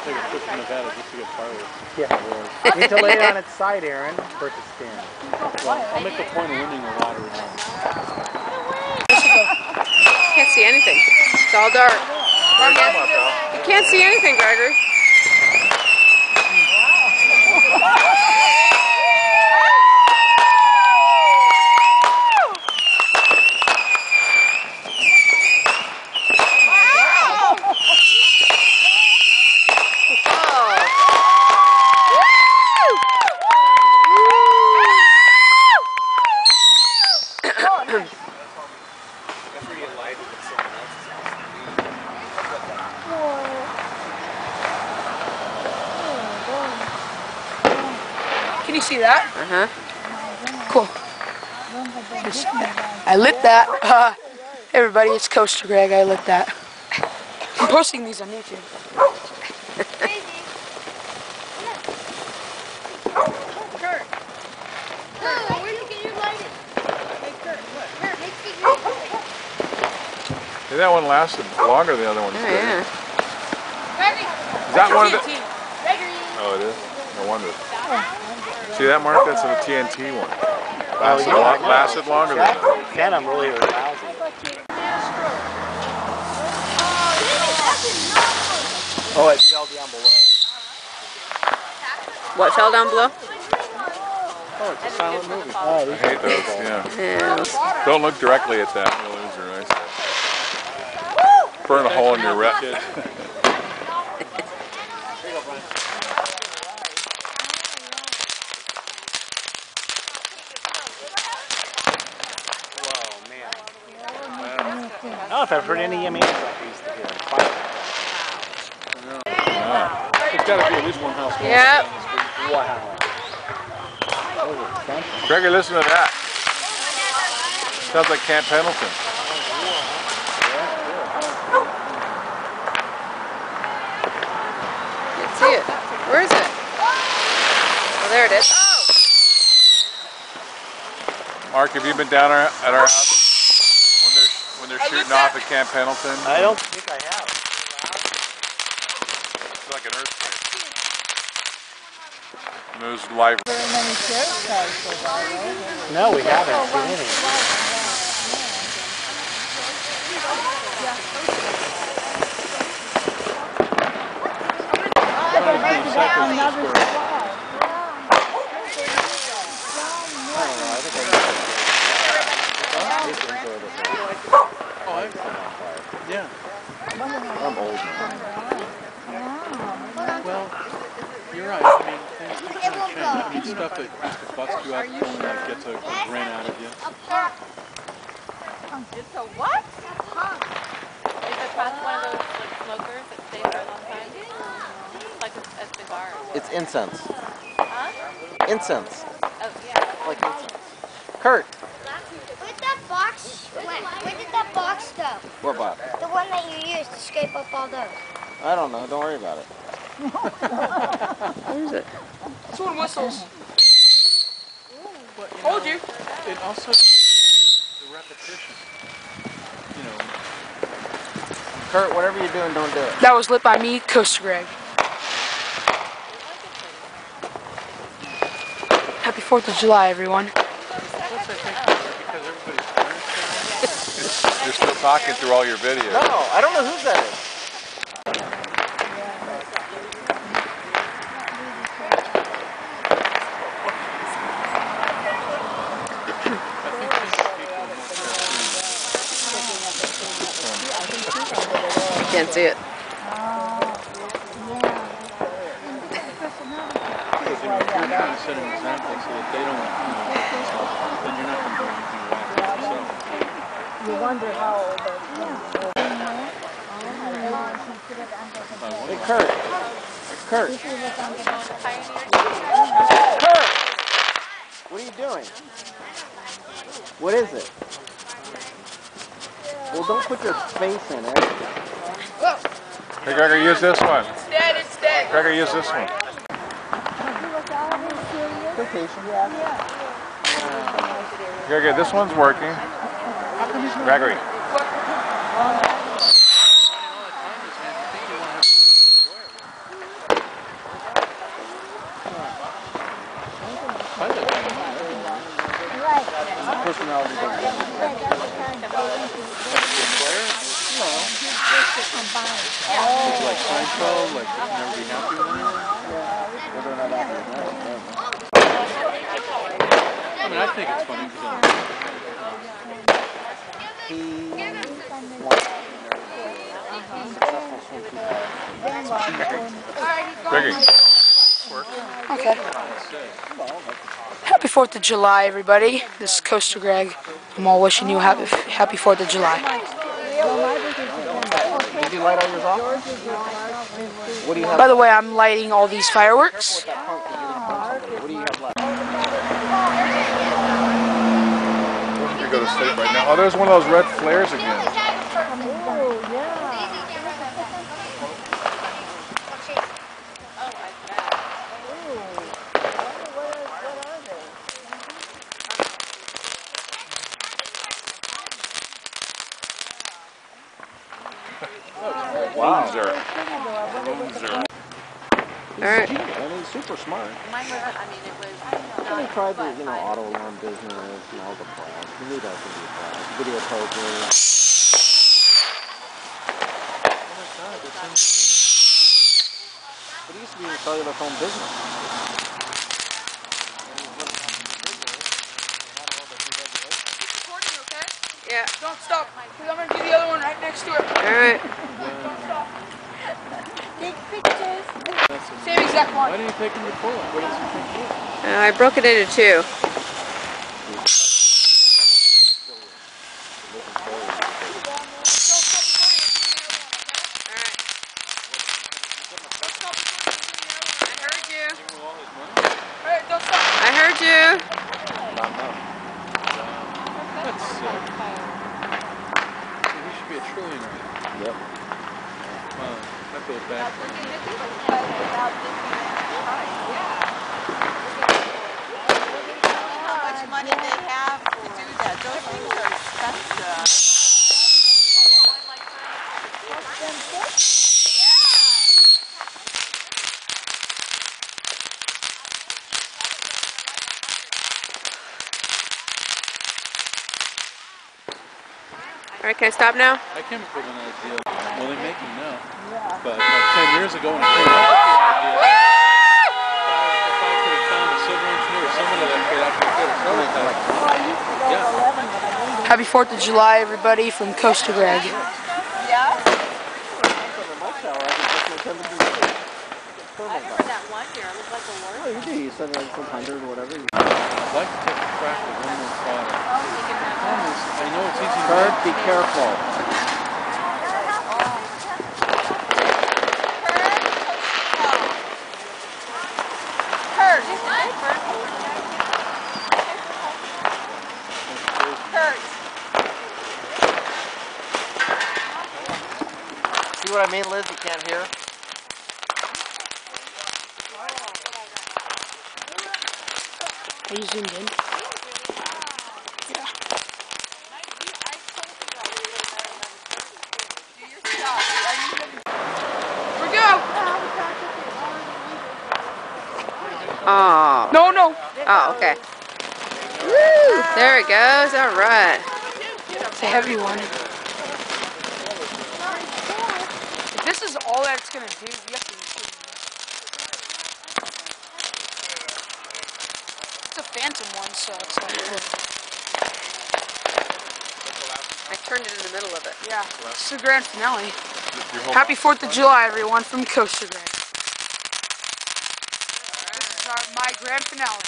take a trip to Nevada just to get fireworks. Yeah, really. You need to lay it on its side, Aaron, for it to spin. Well, I'll make the point of winning the lottery now. Can't see anything. It's all dark. You can't see anything, Gregory. Can you see that? Cool. I lit that. Hey everybody, it's Coaster Greg. I lit that. I'm posting these on YouTube. Hey, that one lasted longer than the other ones did. Yeah. Is that one of the... Oh, it is? No wonder. See that, Mark? That's a TNT one. Lasted longer than that. Phantom really was lousy. Oh, it fell down below. What fell down below? Oh, it's a silent movie. Oh, I hate those, yeah. Don't look directly at that, you'll lose your eyesight. Burn a hole in your retina. I don't know if I've heard any EMAs like these here. There's got to be at least one house. Yep. Wow. Gregor, listen to that. Sounds like Camp Pendleton. Can't see it. Where is it? Oh, there it is. Oh! Mark, have you been down at our house when they're shooting off at Camp Pendleton? I don't think I have. It's like an earthquake. And it was live. No, we haven't seen any. Yeah. I'm old now. Well, you're right. I mean, things can kind of change. I mean, stuff that used to bust you up only like gets a grain out of you. It's a what? Is it past one of those like smokers that stays for a long time? It's like a cigar. It's incense. Huh? Incense. Oh, yeah. Like incense. Kurt. Where'd that box went? Where did that box go? What box? The one that you used to scrape up all those. I don't know. Don't worry about it. Where is it? This one whistles. But, Told you. It also gives you the repetition. You know. Kurt, whatever you're doing, don't do it. That was lit by me, Coaster Greg. Happy 4th of July, everyone. You're still talking through all your videos. No, I don't know whose that is. I can't see it. Because you're trying to set an example so that they don't, then you're not going to do anything right for yourself. You wonder how old that Hey, Kurt. Kurt. Kurt! What are you doing? What is it? Well, don't put your face in it. Hey, Gregor, use this one. It's dead, it's dead. Gregor, use this one. Gregor, this one's working. Gregory. personality doesn't matter. Claire? No. Combined. It's like Seinfeld, like you can never be happy with anyone. Well, they're not happy with that. I mean, I think it's funny because He wants to be married. Biggie. Okay. Happy 4th of July, everybody. This is Coaster Greg. I'm all wishing you a happy 4th of July. Did you light all yours off? What do you have? By the way, I'm lighting all these fireworks. What do you have left? You go to sleep right now. Oh, there's one of those red flares again. Oh, yeah. Wow. Alright. I mean, super smart. Mine wasn't, I mean, it was And he tried the, auto alarm business and all the fraud. He knew that was going to be a fraud. Video poker. But he used to be in the cellular phone business. Yeah. Don't stop, because I'm going to do the other one right next to it. Alright. Take pictures. Same exact one. why didn't you take him to pull it? What else you think you did? I broke it into two. I heard you. That's sick. He should be a trillionaire. Yep. I feel bad for him. how much money they have to do that. Those things are expensive. Alright, can I stop now? I came up with an idea. Well, they make them now. But like 10 years ago when I came up with the idea, if I could have found a civil engineer or somebody that could actually fit a prototype. Yeah. Happy 4th of July, everybody, from Coaster Greg. Yeah? I remember that one year. It was like a war. Oh, you do. You said like some 100 or whatever. I'd like to take a crack at one more product. I know it's easy to Kurt, be careful. See what I mean, Liz? You can't hear? Are you zoomed in? Yeah. We go! Oh. No. Oh, okay. Woo! There it goes. Alright. It's a heavy one. If this is all that it's going to do, you have to be kidding me. It's a phantom one, so it's like... I turned it in the middle of it. Yeah, it's the grand finale. Happy 4th of July, everyone, from Coaster Greg. This is my grand finale.